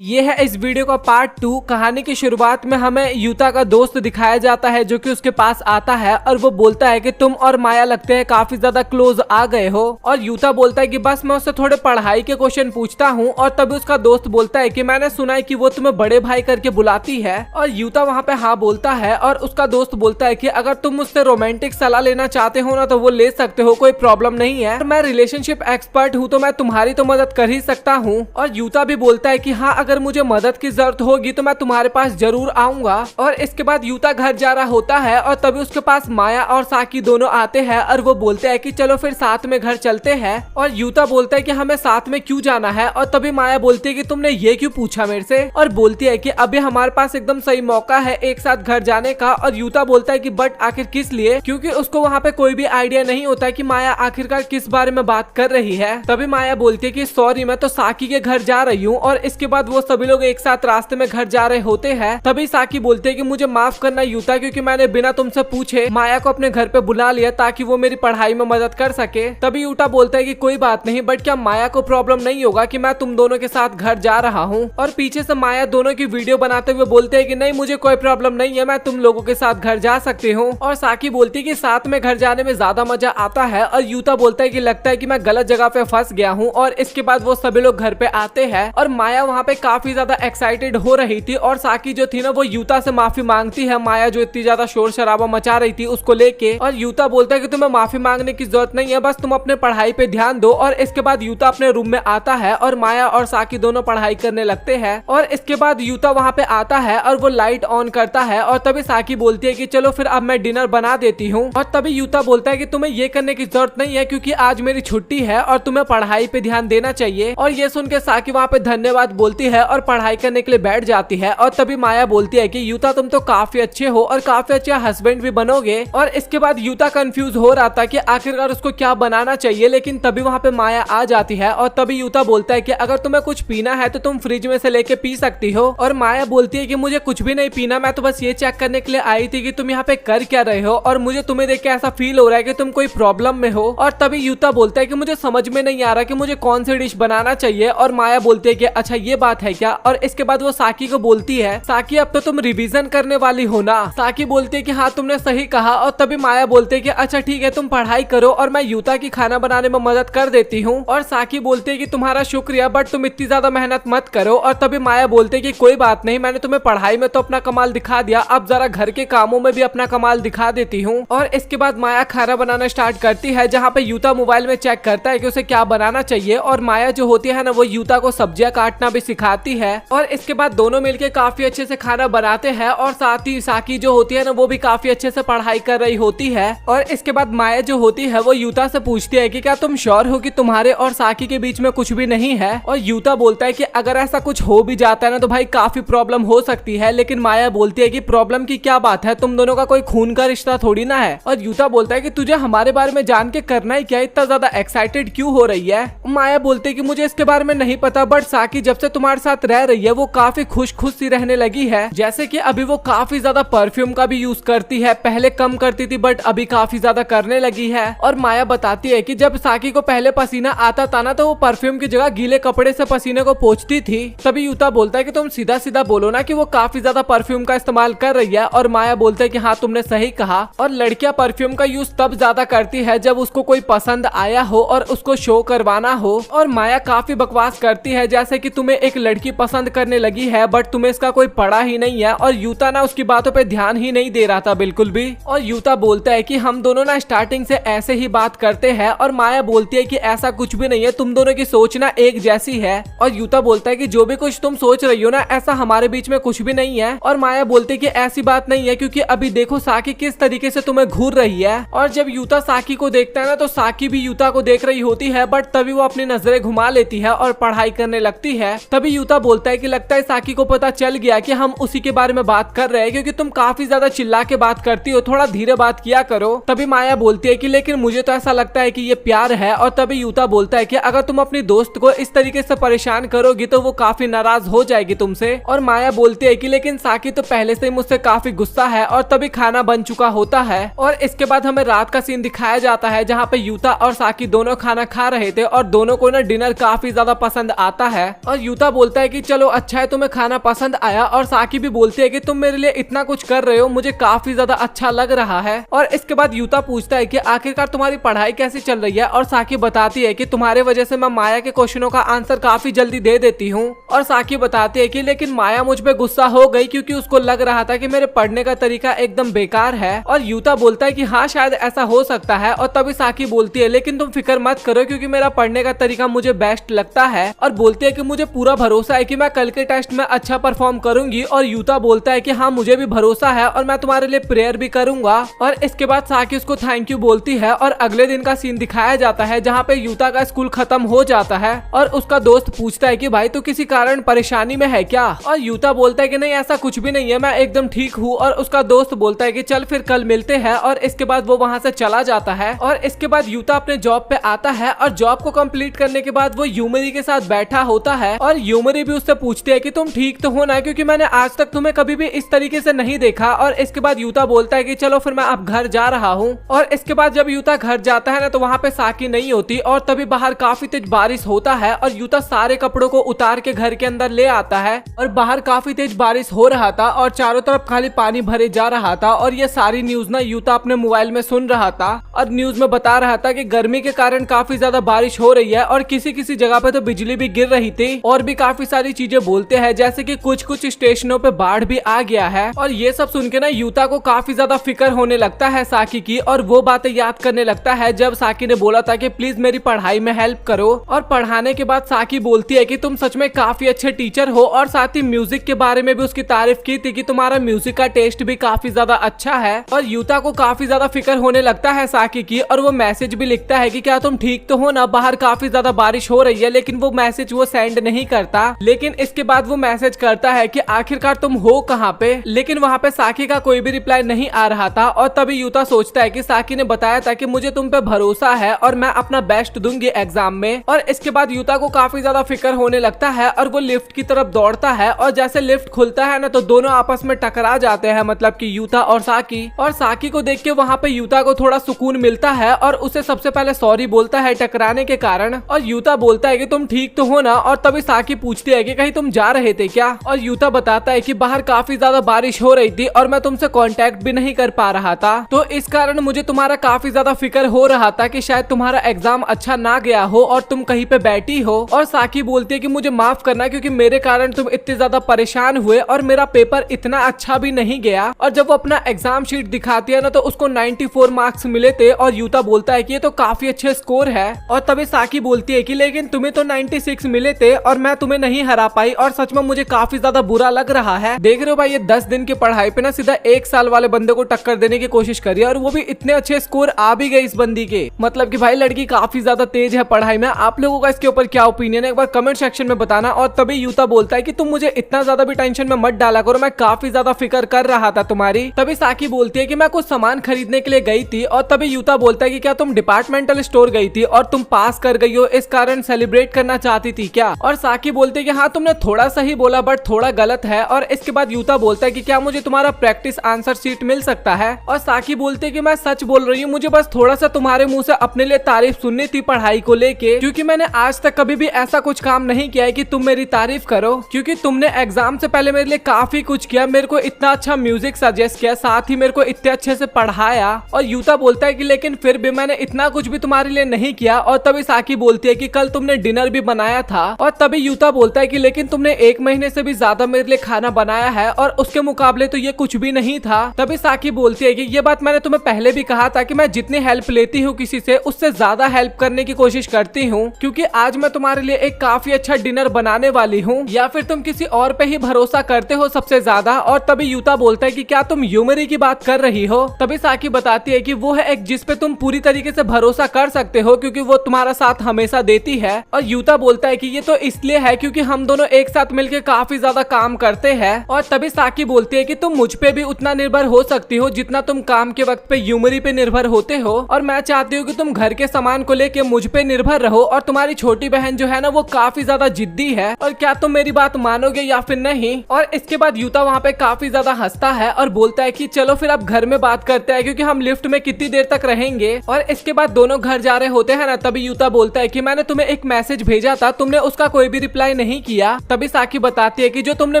ये है इस वीडियो का पार्ट 2। कहानी की शुरुआत में हमें यूता का दोस्त दिखाया जाता है जो कि उसके पास आता है और वो बोलता है कि तुम और माया लगते हैं काफी ज्यादा क्लोज आ गए हो। और यूता बोलता है कि बस मैं उससे थोड़े पढ़ाई के क्वेश्चन पूछता हूँ। और तभी उसका दोस्त बोलता है कि मैंने सुना है कि वो तुम्हें बड़े भाई करके बुलाती है। और यूता वहाँ पे हाँ बोलता है और उसका दोस्त बोलता है कि अगर तुम मुझसे रोमांटिक सलाह लेना चाहते हो ना तो वो ले सकते हो, कोई प्रॉब्लम नहीं है। मैं रिलेशनशिप एक्सपर्ट हूँ तो मैं तुम्हारी तो मदद कर ही सकता हूँ। और यूता भी बोलता है कि हाँ, अगर मुझे मदद की जरूरत होगी तो मैं तुम्हारे पास जरूर आऊंगा। और इसके बाद यूता घर जा रहा होता है और तभी उसके पास माया और साकी दोनों आते हैं और वो बोलते हैं कि चलो फिर साथ में घर चलते हैं। और यूता बोलता है कि हमें साथ में क्यों जाना है। और तभी माया बोलती है कि तुमने ये क्यों पूछा मेरे से। और बोलती है कि अभी हमारे पास एकदम सही मौका है एक साथ घर जाने का। और यूता बोलता है कि बट आखिर किस लिए, क्योंकि उसको वहाँ पे कोई भी आइडिया नहीं होता कि माया आखिरकार किस बारे में बात कर रही है। तभी माया बोलती है कि सॉरी, मैं तो साकी के घर जा रही हूँ। और इसके बाद वो सभी लोग एक साथ रास्ते में घर जा रहे होते हैं। तभी साकी बोलते हैं कि मुझे माफ करना यूता, क्योंकि मैंने बिना तुमसे पूछे माया को अपने घर पे बुला लिया ताकि वो मेरी पढ़ाई में मदद कर सके। तभी यूता बोलता है कि कोई बात नहीं, बट क्या माया को प्रॉब्लम नहीं होगा कि मैं तुम दोनों के साथ घर जा रहा हूँ। और पीछे से माया दोनों की वीडियो बनाते हुए बोलते हैं कि नहीं, मुझे कोई प्रॉब्लम नहीं है, मैं तुम लोगों के साथ घर जा सकती हूँ। और साकी बोलती है कि साथ में घर जाने में ज्यादा मजा आता है। और यूता बोलता है कि लगता है कि मैं गलत जगह पे फंस गया हूँ। और इसके बाद वो सभी लोग घर पे आते हैं और माया वहाँ पे काफी ज्यादा एक्साइटेड हो रही थी। और साकी जो थी ना वो यूता से माफी मांगती है माया जो इतनी ज्यादा शोर शराबा मचा रही थी उसको लेके। और यूता बोलता है कि तुम्हें माफी मांगने की जरूरत नहीं है, बस तुम अपने पढ़ाई पे ध्यान दो। और इसके बाद यूता अपने रूम में आता है और माया और साकी दोनों पढ़ाई करने लगते हैं। और इसके बाद यूता वहाँ पे आता है और वो लाइट ऑन करता है। और तभी साकी बोलती है कि चलो फिर अब मैं डिनर बना देती हूँ। और तभी यूता बोलता है कि तुम्हें ये करने की जरूरत नहीं है क्योंकि आज मेरी छुट्टी है और तुम्हें पढ़ाई पे ध्यान देना चाहिए। और ये सुन के साकी वहाँ पे धन्यवाद बोलती है और पढ़ाई करने के लिए बैठ जाती है। और तभी माया बोलती है कि यूता तुम तो काफी अच्छे हो और काफी अच्छे हस्बैंड भी बनोगे। और इसके बाद यूता कंफ्यूज हो रहा था कि आखिरकार उसको क्या बनाना चाहिए, लेकिन तभी वहाँ पे माया आ जाती है। और तभी यूता बोलता है कि अगर तुम्हें कुछ पीना है तो तुम फ्रिज में से लेके पी सकती हो। और माया बोलती है कि मुझे कुछ भी नहीं पीना, मैं तो बस ये चेक करने के लिए आई थी कि तुम यहाँ पे कर क्या रहे हो और मुझे तुम्हें देख के ऐसा फील हो रहा है कि तुम कोई प्रॉब्लम में हो। और तभी यूता बोलता है कि मुझे समझ में नहीं आ रहा कि मुझे कौन सी डिश बनाना चाहिए। और माया बोलती है कि अच्छा ये बात है क्या। और इसके बाद वो साकी को बोलती है, साकी अब तो तुम रिवीजन करने वाली हो ना। साकी बोलती है कि हाँ तुमने सही कहा। और तभी माया बोलती है कि अच्छा ठीक है, तुम पढ़ाई करो और मैं यूता की खाना बनाने में मदद कर देती हूँ। और साकी बोलती है कि तुम्हारा शुक्रिया, बट तुम इतनी ज्यादा मेहनत मत करो। और तभी माया बोलती है कि कोई बात नहीं, मैंने तुम्हें पढ़ाई में तो अपना कमाल दिखा दिया, अब जरा घर के कामों में भी अपना कमाल दिखा देती हूँ। और इसके बाद माया खाना बनाना स्टार्ट करती है, जहाँ पे यूता मोबाइल में चेक करता है कि उसे क्या बनाना चाहिए। और माया जो होती है ना वो यूता को सब्जियां काटना भी सिखाती है। और इसके बाद दोनों मिलके काफी अच्छे से खाना बनाते हैं। और साथ ही साकी जो होती है ना वो भी काफी अच्छे से पढ़ाई कर रही होती है। और इसके बाद माया जो होती है वो यूता से पूछती है कि क्या तुम श्योर हो कि तुम्हारे और साकी के बीच में कुछ भी नहीं है। और यूता बोलता है कि अगर ऐसा कुछ हो भी जाता है ना तो भाई काफी प्रॉब्लम हो सकती है। लेकिन माया बोलती है कि प्रॉब्लम की क्या बात है, तुम दोनों का कोई खून का रिश्ता थोड़ी ना है। और यूता बोलता है कि तुझे हमारे बारे में जान के करना ही क्या, इतना ज्यादा एक्साइटेड क्यों हो रही है। माया बोलती है कि मुझे इसके बारे में नहीं पता, बट साकी जब से तुम्हारे साथ रह रही है वो काफी खुश खुश सी रहने लगी है। जैसे कि अभी वो काफी ज्यादा परफ्यूम का भी यूज करती है, पहले कम करती थी बट अभी काफी ज्यादा करने लगी है। और माया बताती है कि जब साकी को पहले पसीना आता था ना तो वो परफ्यूम की जगह गीले कपड़े से पसीने को पोंछती थी। तभी यूता बोलता है कि तुम सीधा सीधा बोलो ना कि वो काफी ज्यादा परफ्यूम का इस्तेमाल कर रही है। और माया बोलता है कि हाँ तुमने सही कहा। और लड़कियां परफ्यूम का यूज तब ज्यादा करती है जब उसको कोई पसंद आया हो और उसको शो करवाना हो। और माया काफी बकवास करती है जैसे कि तुम्हें एक लड़की पसंद करने लगी है बट तुम्हें इसका कोई पड़ा ही नहीं है। और यूता ना उसकी बातों पे ध्यान ही नहीं दे रहा था बिल्कुल भी। और यूता बोलता है कि हम दोनों ना स्टार्टिंग से ऐसे ही बात करते हैं। और माया बोलती है कि ऐसा कुछ भी नहीं है, तुम दोनों की सोच ना एक जैसी है। और यूता बोलता है कि जो भी कुछ तुम सोच रही हो ना ऐसा हमारे बीच में कुछ भी नहीं है। और माया बोलती है कि ऐसी बात नहीं है, क्योंकि अभी देखो साकी किस तरीके से तुम्हें घूर रही है। और जब यूता साकी को देखता है ना तो साकी भी यूता को देख रही होती है, बट तभी वो अपनी नजरें घुमा लेती है और पढ़ाई करने लगती है। तभी यूता बोलता है कि लगता है साकी को पता चल गया कि हम उसी के बारे में बात कर रहे हैं, क्योंकि तुम काफी ज्यादा चिल्ला के बात करती हो, थोड़ा धीरे बात किया करो। तभी माया बोलती है कि लेकिन मुझे तो ऐसा लगता है कि ये प्यार है। और तभी यूता बोलता है कि अगर तुम अपनी दोस्त को इस तरीके से परेशान करोगी तो वो काफी नाराज हो जाएगी तुमसे। और माया बोलती है कि लेकिन साकी तो पहले से ही मुझसे काफी गुस्सा है। और तभी खाना बन चुका होता है और इसके बाद हमें रात का सीन दिखाया जाता है जहाँ पे यूता और साकी दोनों खाना खा रहे थे और दोनों को ना डिनर काफी ज्यादा पसंद आता है। और यूता बोलता है कि चलो अच्छा है तुम्हें खाना पसंद आया, और साकी भी बोलती है कि तुम मेरे लिए इतना कुछ कर रहे हो, मुझे काफी ज्यादा अच्छा लग रहा है। और इसके बाद यूता पूछता है कि आखिरकार तुम्हारी पढ़ाई कैसी चल रही है, और साकी बताती है कि तुम्हारे वजह से मैं माया के क्वेश्चनों का आंसर काफी जल्दी दे देती हूँ। और साकी बताती है कि लेकिन माया मुझ पे गुस्सा हो गई क्योंकि उसको लग रहा था कि मेरे पढ़ने का तरीका एकदम बेकार है। और यूता बोलता है कि हाँ शायद ऐसा हो सकता है। और तभी साकी बोलती है लेकिन तुम फिक्र मत करो क्योंकि मेरा पढ़ने का तरीका मुझे बेस्ट लगता है, और बोलती है कि मुझे पूरा भरोसा है कि मैं कल के टेस्ट में अच्छा परफॉर्म करूंगी। और यूता बोलता है कि हाँ मुझे भी भरोसा है और मैं तुम्हारे लिए प्रेयर भी करूंगा। और इसके बाद साकी उसको थैंक यू बोलती है। और अगले दिन का सीन दिखाया जाता है जहाँ पे यूता का स्कूल खत्म हो जाता है और उसका दोस्त पूछता है कि भाई तू किसी कारण परेशानी में है क्या। और यूता बोलता है कि नहीं ऐसा कुछ भी नहीं है, मैं एकदम ठीक हूँ। और उसका दोस्त बोलता है कि चल फिर कल मिलते हैं। और इसके बाद वो वहाँ से चला जाता है। और इसके बाद यूता अपने जॉब पे आता है और जॉब को कंप्लीट करने के बाद वो यूमरी के साथ बैठा होता है। और यूमरी भी उससे पूछती है कि तुम ठीक तो हो ना, क्योंकि मैंने आज तक तुम्हें कभी भी इस तरीके से नहीं देखा। और इसके बाद यूता बोलता है कि चलो फिर मैं अब घर जा रहा हूँ। और इसके बाद जब यूता घर जाता है ना तो वहाँ पे साकी नहीं होती, और तभी बाहर काफी तेज बारिश होता है। और यूता सारे कपड़ों को उतार के घर के अंदर ले आता है। और बाहर काफी तेज बारिश हो रहा था और चारों तरफ खाली पानी भरे जा रहा था। और ये सारी न्यूज ना यूता अपने मोबाइल में सुन रहा था। और न्यूज में बता रहा था कि गर्मी के कारण काफी ज्यादा बारिश हो रही है और किसी किसी जगह पे तो बिजली भी गिर रही थी। और भी काफी सारी चीजें बोलते हैं जैसे कि कुछ स्टेशनों पे बाढ़ भी आ गया है। और ये सब सुन के ना यूता को काफी ज्यादा फिक्र होने लगता है साकी की, और वो बातें याद करने लगता है जब साकी ने बोला था कि प्लीज मेरी पढ़ाई में हेल्प करो। और पढ़ाने के बाद साकी बोलती है कि तुम सच में काफी अच्छे टीचर हो, और साथ ही म्यूजिक के बारे में भी उसकी तारीफ की थी कि तुम्हारा म्यूजिक का टेस्ट भी काफी ज्यादा अच्छा है। और यूता को काफी ज्यादा फिक्र होने लगता है साकी की, और वो मैसेज भी लिखता है कि क्या तुम ठीक तो हो ना, बाहर काफी ज्यादा बारिश हो रही है। लेकिन वो मैसेज वो सेंड नहीं करता। लेकिन इसके बाद वो मैसेज करता है कि आखिरकार तुम हो कहाँ पे। लेकिन वहाँ पे साकी का कोई भी रिप्लाई नहीं आ रहा था। और तभी यूता सोचता है कि साकी ने बताया था कि मुझे तुम पे भरोसा है और मैं अपना बेस्ट दूंगी एग्जाम में। और इसके बाद यूता को काफी ज्यादा फिक्र होने लगता है और वो लिफ्ट की तरफ दौड़ता है। और जैसे लिफ्ट खुलता है ना तो दोनों आपस में टकरा जाते हैं, मतलब कि यूता और साकी। और साकी को देख के वहाँ पे यूता को थोड़ा सुकून मिलता है और उसे सबसे पहले सॉरी बोलता है टकराने के कारण। और यूता बोलता है कि तुम ठीक तो हो ना। और तभी साकी पूछती है कि कहीं तुम जा रहे थे क्या। और यूता बताता है कि बाहर काफी ज्यादा बारिश हो रही थी और मैं तुमसे कांटेक्ट भी नहीं कर पा रहा था, तो इस कारण मुझे तुम्हारा काफी ज्यादा फिक्र हो रहा था कि शायद तुम्हारा एग्जाम अच्छा ना गया हो और तुम कहीं पे बैठी हो। और साकी बोलती है कि मुझे माफ करना क्योंकि मेरे कारण तुम इतने ज्यादा परेशान हुए और मेरा पेपर इतना अच्छा भी नहीं गया। और जब वो अपना एग्जाम शीट दिखाती है ना तो उसको 94 मार्क्स मिले थे। और यूता बोलता है कि ये तो काफी अच्छे स्कोर है। और तभी साकी बोलती है कि लेकिन तुम्हें तो 96 मिले थे और मैं तुम्हें नहीं हरा पाई, और सच में मुझे काफी ज्यादा बुरा लग रहा है। देख रहे हो भाई, ये 10 दिन की पढ़ाई पे ना सीधा 1 साल वाले बंदे को टक्कर देने की कोशिश करी, और वो भी इतने अच्छे स्कोर आ भी गए इस बंदी के। मतलब कि भाई लड़की काफी ज्यादा तेज है पढ़ाई में। आप लोगों का इसके ऊपर क्या ओपिनियन है, एक बार कमेंट सेक्शन में बताना। और तभी यूता बोलता है कि तुम मुझे इतना ज्यादा भी टेंशन में मत डाला करो, मैं काफी ज्यादा फिक्र कर रहा था तुम्हारी। तभी साकी बोलती है कि मैं कुछ सामान खरीदने के लिए गई थी। और तभी यूता बोलता है कि क्या तुम डिपार्टमेंटल स्टोर गई थी और तुम पास कर गई हो, इस कारण सेलिब्रेट करना चाहती थी क्या। और साकी बोलती है कि हाँ तुमने थोड़ा सही बोला बट थोड़ा गलत है। और इसके बाद यूता बोलता है कि क्या मुझे तुम्हारा प्रैक्टिस आंसर शीट मिल सकता है। और साकी बोलती है कि मैं सच बोल रही हूँ, मुझे बस थोड़ा सा तुम्हारे मुंह से अपने लिए तारीफ सुननी थी पढ़ाई को लेके, क्योंकि मैंने आज तक कभी भी ऐसा कुछ काम नहीं किया है कि तुम मेरी तारीफ करो, क्योंकि तुमने एग्जाम से पहले मेरे लिए काफी कुछ किया, मेरे को इतना अच्छा म्यूजिक सजेस्ट किया, साथ ही मेरे को इतने अच्छे से पढ़ाया। और यूता बोलता है कि लेकिन फिर भी मैंने इतना कुछ भी तुम्हारे लिए नहीं किया। और तभी साकी बोलती है कि कल तुमने डिनर भी बनाया था। और तभी यूता बोलता है कि लेकिन तुमने 1 महीने से भी ज्यादा मेरे लिए खाना बनाया है और उसके मुकाबले तो ये कुछ भी नहीं था। तभी साकी बोलती है कि ये बात मैंने तुम्हें पहले भी कहा था कि मैं जितनी हेल्प लेती हूँ किसी से उससे ज्यादा हेल्प करने की कोशिश करती हूँ, क्योंकि आज मैं तुम्हारे लिए एक काफी अच्छा डिनर बनाने वाली हूँ, या फिर तुम किसी और पे ही भरोसा करते हो सबसे ज्यादा। और तभी यूता बोलता है कि क्या तुम यूमरी की बात कर रही हो। तभी साकी बताती है कि वो है एक जिस पे तुम पूरी तरीके से भरोसा कर सकते हो, क्योंकि वो तुम्हारा साथ हमेशा देती है। और यूता बोलता है कि ये तो इसलिए है क्योंकि हम दोनों एक साथ मिलकर काफी ज्यादा काम करते हैं। और तभी साकी बोलती है कि तुम मुझ पे भी उतना निर्भर हो सकती हो जितना तुम काम के वक्त पे यूमरी पे निर्भर होते हो, और मैं चाहती हूँ कि तुम घर के सामान को लेके मुझ पे निर्भर रहो। और तुम्हारी छोटी बहन जो है ना वो काफी ज्यादा जिद्दी है, और क्या तुम मेरी बात मानोगे या फिर नहीं। और इसके बाद यूता वहाँ पे काफी ज्यादा हंसता है और बोलता है कि चलो फिर अब घर में बात करते हैं, क्योंकि हम लिफ्ट में कितनी देर तक रहेंगे। और इसके बाद दोनों घर जा रहे होते हैं ना, तभी यूता बोलता है कि मैंने तुम्हें एक मैसेज भेजा था, तुमने उसका कोई भी रिप्लाई नहीं किया। तभी साकी बताती है कि जो तुमने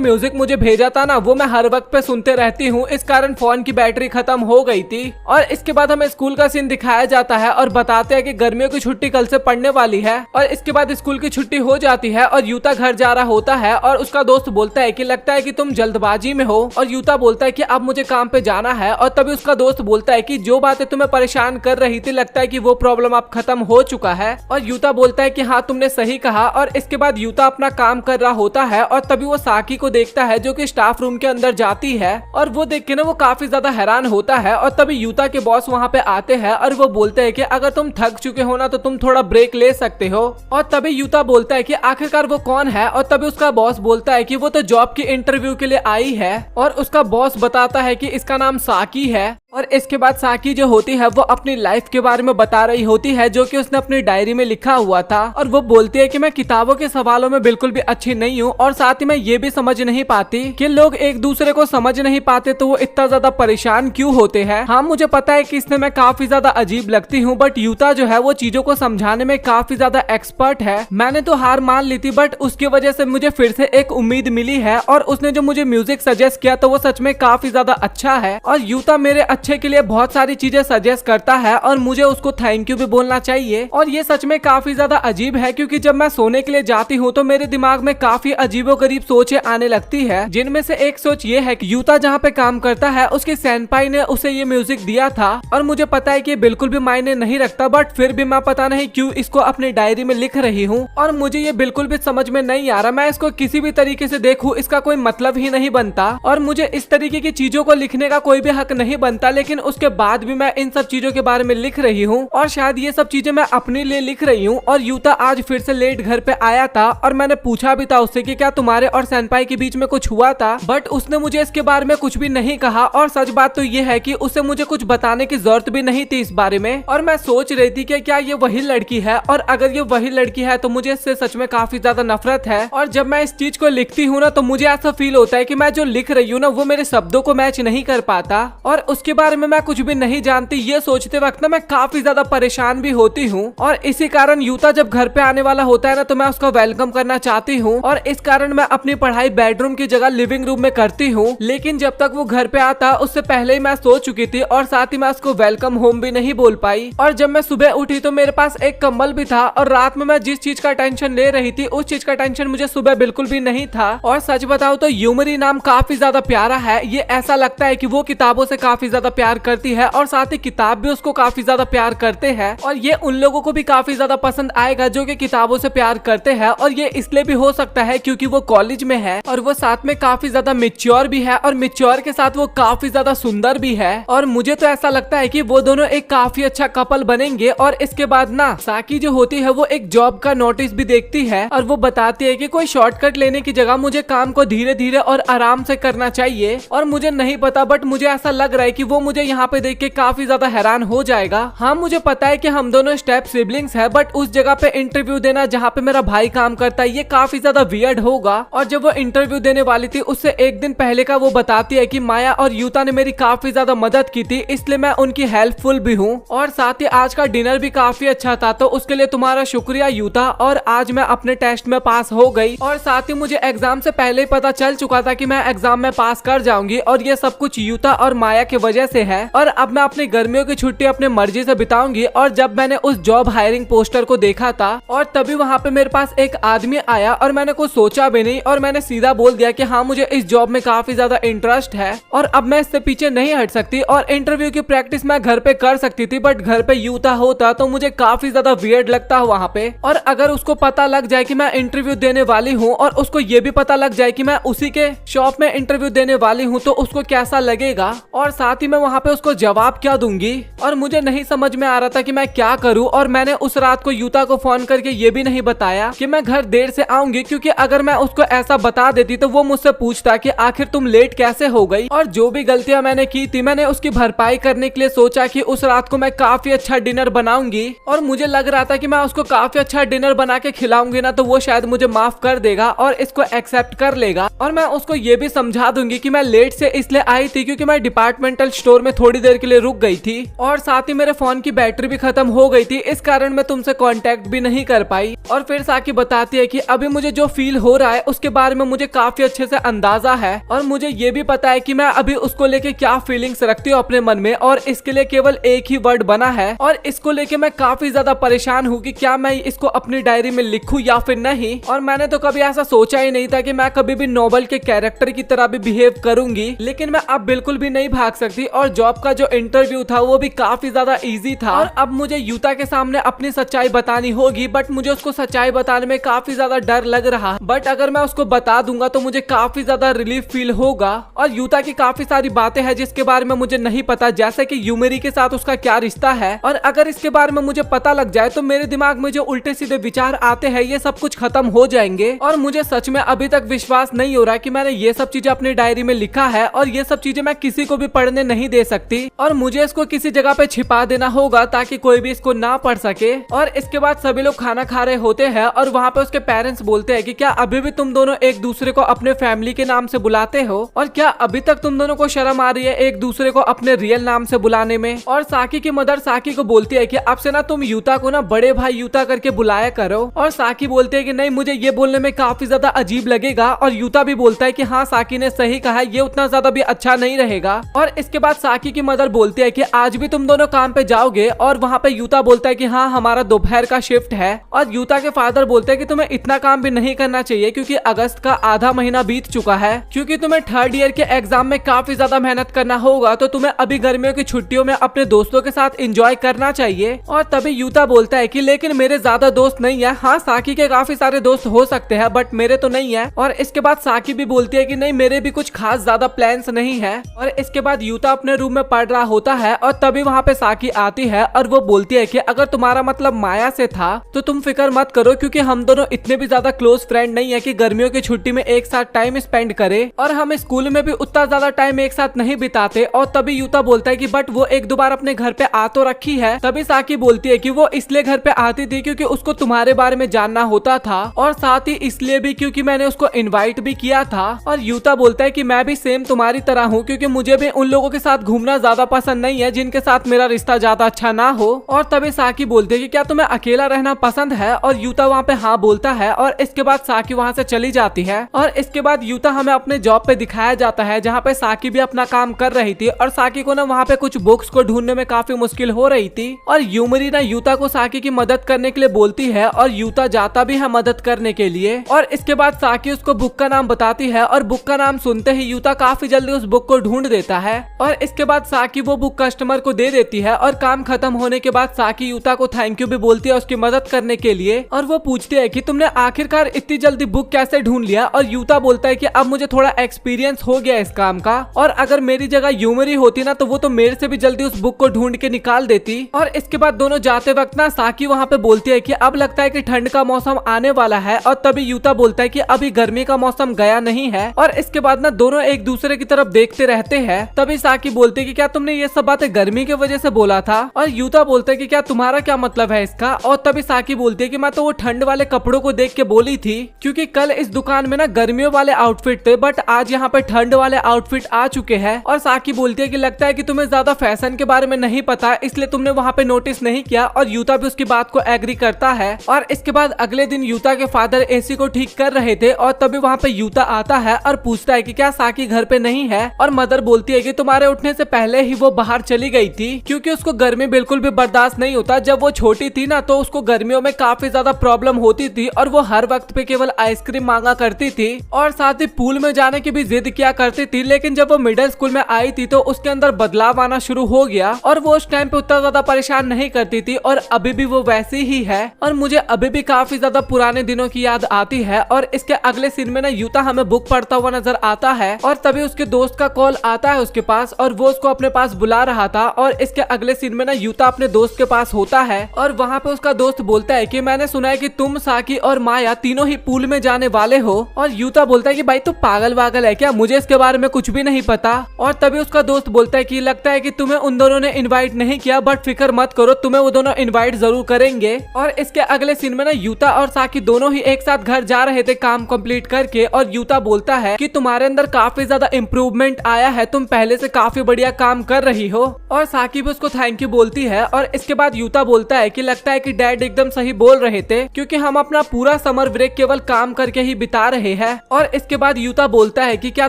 म्यूजिक मुझे भेजा था ना, वो मैं हर वक्त पे सुनते रहती हूँ, इस कारण फोन की बैटरी खत्म हो गई थी। और इसके बाद हमें स्कूल का सीन दिखाया जाता है और बताते हैं कि गर्मियों की छुट्टी कल से पड़ने वाली है। और इसके बाद स्कूल की छुट्टी हो जाती है और यूता घर जा रहा होता है और उसका दोस्त बोलता है कि लगता है कि तुम जल्दबाजी में हो। और यूता बोलता है कि अब मुझे काम पे जाना है। और तभी उसका दोस्त बोलता है कि जो बातें तुम्हें परेशान कर रही थी, लगता है कि वो प्रॉब्लम अब खत्म हो चुका है। और यूता बोलता है कि हाँ, तुमने सही कहा। और इसके बाद यूता अपना काम कर रहा होता है और तभी वो साकी को देखता है जो कि स्टाफ रूम के अंदर जाती है। और वो देख के ना वो काफी ज्यादा हैरान होता है। और तभी यूता के बॉस वहाँ पे आते हैं और वो बोलते हैं कि अगर तुम थक चुके हो ना, तो तुम थोड़ा ब्रेक ले सकते हो। और तभी यूता बोलता है कि आखिरकार वो कौन है। और तभी उसका बॉस बोलता है कि वो तो जॉब की इंटरव्यू के लिए आई है। और उसका बॉस बताता है कि इसका नाम साकी है। और इसके बाद साकी जो होती है वो अपनी लाइफ के बारे में बता रही होती है जो कि उसने अपनी डायरी में लिखा हुआ था। और वो बोलती है कि मैं किताबों के सवालों में बिल्कुल भी अच्छी नहीं हूँ और साथ ही मैं ये भी समझ नहीं पाती कि लोग एक दूसरे को समझ नहीं पाते तो वो इतना ज्यादा परेशान क्यों होते हैं। हाँ, मुझे पता है कि इसमें मैं काफी ज्यादा अजीब लगती हूँ, बट यूता जो है वो चीजों को समझाने में काफी ज्यादा एक्सपर्ट है। मैंने तो हार मान ली थी, बट उसकी वजह से मुझे फिर से एक उम्मीद मिली है। और उसने जो मुझे म्यूजिक सजेस्ट किया तो वो सच में काफी ज्यादा अच्छा है। और यूता मेरे अच्छे के लिए बहुत सारी चीजें सजेस्ट करता है और मुझे उसको थैंक यू भी बोलना चाहिए। और ये सच में काफी ज्यादा अजीब है क्योंकि जब मैं सोने के लिए जाती हूँ तो मेरे दिमाग में काफी अजीबोगरीब सोचें आने लगती है, जिनमें से एक सोच ये है कि यूता जहाँ पे काम करता है उसके सेनपाई ने उसे ये म्यूजिक दिया था। और मुझे पता है कि बिल्कुल भी मायने नहीं रखता, बट फिर भी मैं पता नहीं क्यों इसको अपनी डायरी में लिख रही हूँ। और मुझे ये बिल्कुल भी समझ में नहीं आ रहा, मैं इसको किसी भी तरीके से देखूं इसका कोई मतलब ही नहीं बनता। और मुझे इस तरीके की चीजों को लिखने का कोई भी हक नहीं बनता, लेकिन उसके बाद भी मैं इन सब चीजों के बारे में लिख रही हूँ। और शायद ये सब चीजें मैं अपने लिए लिख रही हूँ। और यूता आज फिर से लेट घर पे आया था और मैंने पूछा भी था उससे कि क्या तुम्हारे और सेनपाई के बीच में कुछ हुआ था, बट उसने मुझे इसके बारे में कुछ भी नहीं कहा। और सच बात तो ये है कि उसे मुझे कुछ बताने की जरूरत भी नहीं थी इस बारे में। और मैं सोच रही थी कि क्या ये वही लड़की है, और अगर ये वही लड़की है तो मुझे इससे सच में काफी ज्यादा नफरत है। और जब मैं इस चीज को लिखती हूँ ना, तो मुझे ऐसा फील होता है कि मैं जो लिख रही हूँ ना वो मेरे शब्दों को मैच नहीं कर पाता और उसके बारे में मैं कुछ भी नहीं जानती। ये सोचते वक्त ना मैं काफी ज्यादा परेशान भी होती हूँ। और इसी कारण यूता जब घर पे आने वाला होता है ना, तो मैं उसका वेलकम करना चाहती हूँ। और इस कारण मैं अपनी पढ़ाई बेडरूम की जगह लिविंग रूम में करती हूँ। लेकिन जब तक वो घर पे आता उससे पहले ही मैं सो चुकी थी और साथ ही मैं उसको वेलकम होम भी नहीं बोल पाई। और जब मैं सुबह उठी तो मेरे पास एक कंबल भी था और रात में मैं जिस चीज का टेंशन ले रही थी उस चीज का टेंशन मुझे सुबह बिल्कुल भी नहीं था। और सच बताओ तो यूमरी नाम काफी ज्यादा प्यारा है। ये ऐसा लगता है कि वो किताबों से काफी ज्यादा प्यार करती है और साथ ही किताब भी उसको काफी ज्यादा प्यार करते हैं। और ये उन लोगों को भी काफी ज्यादा पसंद आएगा जो कि किताबों से प्यार करते हैं। और ये इसलिए भी हो सकता है क्योंकि वो कॉलेज में है और वो साथ में काफी ज्यादा मेच्योर भी है और मेच्योर के साथ वो काफी ज्यादा सुंदर भी है। और मुझे तो ऐसा लगता है कि वो दोनों एक काफी अच्छा कपल बनेंगे। और इसके बाद ना साकी जो होती है वो एक जॉब का नोटिस भी देखती है और वो बताती है कि कोई शॉर्टकट लेने की जगह मुझे काम को धीरे धीरे और आराम से करना चाहिए। और मुझे नहीं पता, बट मुझे ऐसा लग रहा है कि वो मुझे यहाँ पे देख के काफी ज्यादा हैरान हो जाएगा। हाँ, मुझे पता है कि हम दोनों स्टेप सिबलिंग्स हैं, बट उस जगह पे इंटरव्यू देना जहाँ पे मेरा भाई काम करता है ये काफी ज्यादा वियर्ड होगा। और जब वो इंटरव्यू देने वाली थी उससे एक दिन पहले का वो बताती है कि माया और यूता ने मेरी काफी ज्यादा मदद की थी, इसलिए मैं उनकी हेल्पफुल भी हूँ। और साथ ही आज का डिनर भी काफी अच्छा था, तो उसके लिए तुम्हारा शुक्रिया यूता। और आज मैं अपने टेस्ट में पास हो गई और साथ ही मुझे एग्जाम से पहले ही पता चल चुका था कि मैं एग्जाम में पास कर जाऊंगी और ये सब कुछ यूता और माया की वजह से है। और अब मैं अपनी गर्मियों की छुट्टी अपनी मर्जी से बिताऊंगी। और जब मैंने उस जॉब हायरिंग पोस्टर को देखा था और तभी वहाँ पे मेरे पास एक आदमी आया और मैंने कुछ सोचा भी नहीं और मैंने सीधा बोल दिया कि हाँ, मुझे इस जॉब में काफी ज्यादा इंटरेस्ट है और अब मैं इससे पीछे नहीं हट सकती। और इंटरव्यू की प्रैक्टिस मैं घर पे कर सकती थी, बट घर पे यूता होता तो मुझे काफी ज्यादा वियर्ड लगता है वहाँ पे। और अगर उसको पता लग जाए कि मैं इंटरव्यू देने वाली हूँ और उसको ये भी पता लग जाए कि मैं उसी के शॉप में इंटरव्यू देने वाली हूँ तो उसको कैसा लगेगा और साथ ही मैं वहाँ पे उसको जवाब क्या दूंगी। और मुझे नहीं समझ में आ रहा था कि मैं क्या करूँ। और मैंने उस रात को यूता को फोन करके ये भी नहीं बताया कि मैं घर देर से आऊंगी, क्योंकि अगर मैं उसको ऐसा बता देती तो वो मुझसे पूछता कि आखिर तुम लेट कैसे हो गई। और जो भी गलतियां मैंने की थी मैंने उसकी भरपाई करने के लिए सोचा कि उस रात को मैं काफी अच्छा डिनर बनाऊंगी। और मुझे लग रहा था कि मैं उसको काफी अच्छा डिनर बना के खिलाऊंगी ना, तो वो शायद मुझे माफ कर देगा और इसको एक्सेप्ट कर लेगा। और मैं उसको ये भी समझा दूंगी कि मैं लेट से इसलिए आई थी क्योंकि मैं डिपार्टमेंटल स्टोर में थोड़ी देर के लिए रुक गई थी और साथ ही मेरे फोन की बैटरी भी खत्म हो गई थी, इस कारण मैं तुमसे कांटेक्ट भी नहीं कर पाई। और फिर साकी बताती है कि अभी मुझे जो फील हो रहा है उसके बारे में मुझे काफी अच्छे से अंदाजा है और मुझे ये भी पता है कि मैं अभी उसको लेके क्या फीलिंग्स रखती हूँ अपने मन में, और इसके लिए केवल एक ही वर्ड बना है और इसको लेके मैं काफी ज्यादा परेशान हूँ कि क्या मैं इसको अपनी डायरी में लिखूं या फिर नहीं। और मैंने तो कभी ऐसा सोचा ही नहीं था कि मैं कभी भी नोवेल के कैरेक्टर की तरह भी बिहेव करूंगी, लेकिन मैं अब बिल्कुल भी नहीं भाग सकती। और जॉब का जो इंटरव्यू था वो भी काफी ज्यादा इजी था और अब मुझे यूता के सामने अपनी सच्चाई बतानी होगी, बट मुझे उसको सच्चाई बताने में काफी ज्यादा डर लग रहा। बट अगर मैं उसको बता दूंगा तो मुझे काफी ज्यादा रिलीफ फील होगा। और यूता की काफी सारी बातें हैं जिसके बारे में मुझे नहीं पता, जैसे कि यूमेरी के साथ उसका क्या रिश्ता है, और अगर इसके बारे में मुझे पता लग जाए तो मेरे दिमाग में जो उल्टे सीधे विचार आते हैं ये सब कुछ खत्म हो जाएंगे। और मुझे सच में अभी तक विश्वास नहीं हो रहा कि मैंने ये सब चीजें अपनी डायरी में लिखा है और ये सब चीजें मैं किसी को भी पढ़ने नहीं दे सकती और मुझे इसको किसी जगह पे छिपा देना होगा ताकि कोई भी इसको ना पढ़ सके। और इसके बाद सभी लोग खाना खा रहे होते हैं और वहाँ पे उसके पेरेंट्स बोलते हैं कि क्या अभी भी तुम दोनों एक दूसरे को अपने फैमिली के नाम से बुलाते हो, और क्या अभी तक तुम दोनों को शर्म आ रही है एक दूसरे को अपने रियल नाम से बुलाने में। और साकी की मदर साकी को बोलती है कि अब से ना तुम यूता को ना बड़े भाई यूता करके बुलाया करो, और साकी बोलते है कि नहीं मुझे ये बोलने में काफी ज्यादा अजीब लगेगा, और यूता भी बोलता है कि हाँ साकी ने सही कहा, ये उतना ज्यादा भी अच्छा नहीं रहेगा। और इसके बाद साकी की मदर बोलती है कि आज भी तुम दोनों काम पे जाओगे, और वहाँ पे यूता बोलता है कि हाँ हमारा दोपहर का शिफ्ट है। और यूता के फादर बोलते हैं कि तुम्हें इतना काम भी नहीं करना चाहिए क्योंकि अगस्त का आधा महीना बीत चुका है, क्योंकि तुम्हें थर्ड ईयर के एग्जाम में काफी ज्यादा मेहनत करना होगा, तो तुम्हें अभी गर्मियों की छुट्टियों में अपने दोस्तों के साथ एंजॉय करना चाहिए। और तभी यूता बोलता है कि लेकिन मेरे ज्यादा दोस्त नहीं है। हाँ साकी के काफी सारे दोस्त हो सकते हैं बट मेरे तो नहीं है। और इसके बाद साकी भी बोलती है कि नहीं मेरे भी कुछ खास ज्यादा प्लान्स नहीं है। और इसके बाद यूता अपने रूम में पढ़ रहा होता है और तभी वहाँ पे साकी आती है और वो बोलती है कि अगर तुम्हारा मतलब माया से था तो तुम फिक्र मत करो, क्योंकि हम दोनों इतने भी ज्यादा क्लोज फ्रेंड नहीं है कि गर्मियों की छुट्टी में एक साथ टाइम स्पेंड करे, और हम स्कूल में भी उतना ज्यादा टाइम एक साथ नहीं बिताते। और तभी यूता बोलता है कि बट वो एक दो बार अपने घर पे आ तो रखी है। तभी साकी बोलती है कि वो इसलिए घर पे आती थी क्योंकि उसको तुम्हारे बारे में जानना होता था, और साथ ही इसलिए भी क्योंकि मैंने उसको इनवाइट भी किया था। और यूता बोलता है कि मैं भी सेम तुम्हारी तरह हूँ, क्योंकि मुझे भी उन लोगों के साथ घूमना ज्यादा पसंद नहीं है जिनके साथ मेरा रिश्ता ज्यादा अच्छा ना हो। और तभी साकी बोलती है कि क्या तुम्हें अकेला रहना पसंद है, और यूता वहाँ पे हाँ बोलता है। और इसके बाद साकी वहाँ से चली जाती है। और इसके बाद यूता हमें अपने जॉब पे दिखाया जाता है जहाँ पे साकी भी अपना काम कर रही थी, और साकी को ना वहाँ पे कुछ बुक्स को ढूंढने में काफी मुश्किल हो रही थी। और यूमरी ना यूता को साकी की मदद करने के लिए बोलती है और यूता जाता भी है मदद करने के लिए। और इसके बाद साकी उसको बुक का नाम बताती है और बुक का नाम सुनते ही यूता काफी जल्दी उस बुक को ढूंढ देता है। और इसके बाद साकी वो बुक कस्टमर को दे देती है, और काम खत्म होने के बाद साकी यूता को थैंक यू भी बोलती है उसकी मदद करने के लिए। और वो पूछती है कि तुमने आखिरकार इतनी जल्दी बुक कैसे ढूंढ लिया। और यूता बोलता है कि अब मुझे थोड़ा एक्सपीरियंस हो गया इस काम का, और अगर मेरी जगह यूमरी होती ना तो वो तो मेरे से भी जल्दी उस बुक को ढूंढ के निकाल देती। और इसके बाद दोनों जाते वक्त ना साकी वहाँ पे बोलती है कि अब लगता है कि ठंड का मौसम आने वाला है, और तभी यूता बोलता है कि अभी गर्मी का मौसम गया नहीं है। और इसके बाद ना दोनों एक दूसरे की तरफ देखते रहते हैं। तभी साकी बोलती है कि क्या तुमने ये सब बातें गर्मी की वजह से बोला था। और यूता बोलता है कि क्या तुम्हारा क्या मतलब है इसका। और तभी साकी बोलती है कि मैं तो वो ठंड वाले कपड़ों को देख के बोली थी, क्योंकि कल इस दुकान में ना गर्मियों वाले आउटफिट थे बट आज यहाँ पे ठंड वाले आउटफिट आ चुके हैं। और साकी बोलती है कि लगता है कि तुम्हें ज्यादा फैशन के बारे में नहीं पता, इसलिए तुमने वहाँ पे नोटिस नहीं किया। और यूता भी उसकी बात को एग्री करता है। और इसके बाद अगले दिन यूता के फादर एसी को ठीक कर रहे थे, और तभी वहाँ पे यूता आता है और पूछता है कि क्या साकी घर पे नहीं है। और मदर बोलती है कि तुम्हारे उठने से पहले ही वो बाहर चली गई थी, क्योंकि उसको गर्मी बिल्कुल भी बर्दाश्त नहीं होता। जब वो छोटी थी ना तो उसको गर्मियों में काफी ज्यादा प्रॉब्लम होती थी, और वो हर वक्त पे केवल आइसक्रीम मांगा करती थी, और साथ ही पूल में जाने की भी जिद किया करती थी। लेकिन जब वो मिडिल स्कूल में आई थी तो उसके अंदर बदलाव आना शुरू हो गया, और वो उस टाइम पे उतना ज्यादा परेशान नहीं करती थी, और अभी भी वो वैसी ही है। और मुझे अभी भी काफी ज्यादा पुराने दिनों की याद आती है। और इसके अगले सीन में ना यूता हमें बुक पढ़ता हुआ नजर आता है, और तभी उसके दोस्त का कॉल आता है उसके पास, और वो उसको अपने पास बुला रहा था। और इसके अगले सीन में ना यूता अपने दोस्त के पास होता है, और वहाँ पे उसका दोस्त बोलता है कि मैंने सुना है कि तुम, साकी और माया तीनों ही पूल में जाने वाले हो। और यूता बोलता है कि भाई तू पागल वागल है क्या, मुझे इसके बारे में कुछ भी नहीं पता। और तभी उसका दोस्त बोलता है कि लगता है कि तुम्हें उन दोनों ने इनवाइट नहीं किया, बट फिक्र मत करो, तुम्हें वो दोनों इनवाइट जरूर करेंगे। और इसके अगले सीन में ना यूता और साकी दोनों ही एक साथ घर जा रहे थे काम कंप्लीट करके, और यूता बोलता है कि तुम्हारे अंदर काफी ज्यादा इम्प्रूवमेंट आया है, तुम पहले से काफी काफी बढ़िया काम कर रही हो। और साकी भी उसको थैंक यू बोलती है और इसके बाद यूता बोलता है कि लगता है कि डैड एकदम सही बोल रहे थे, क्योंकि हम अपना पूरा समर ब्रेक केवल काम करके ही बिता रहे हैं। और इसके बाद यूता बोलता है कि क्या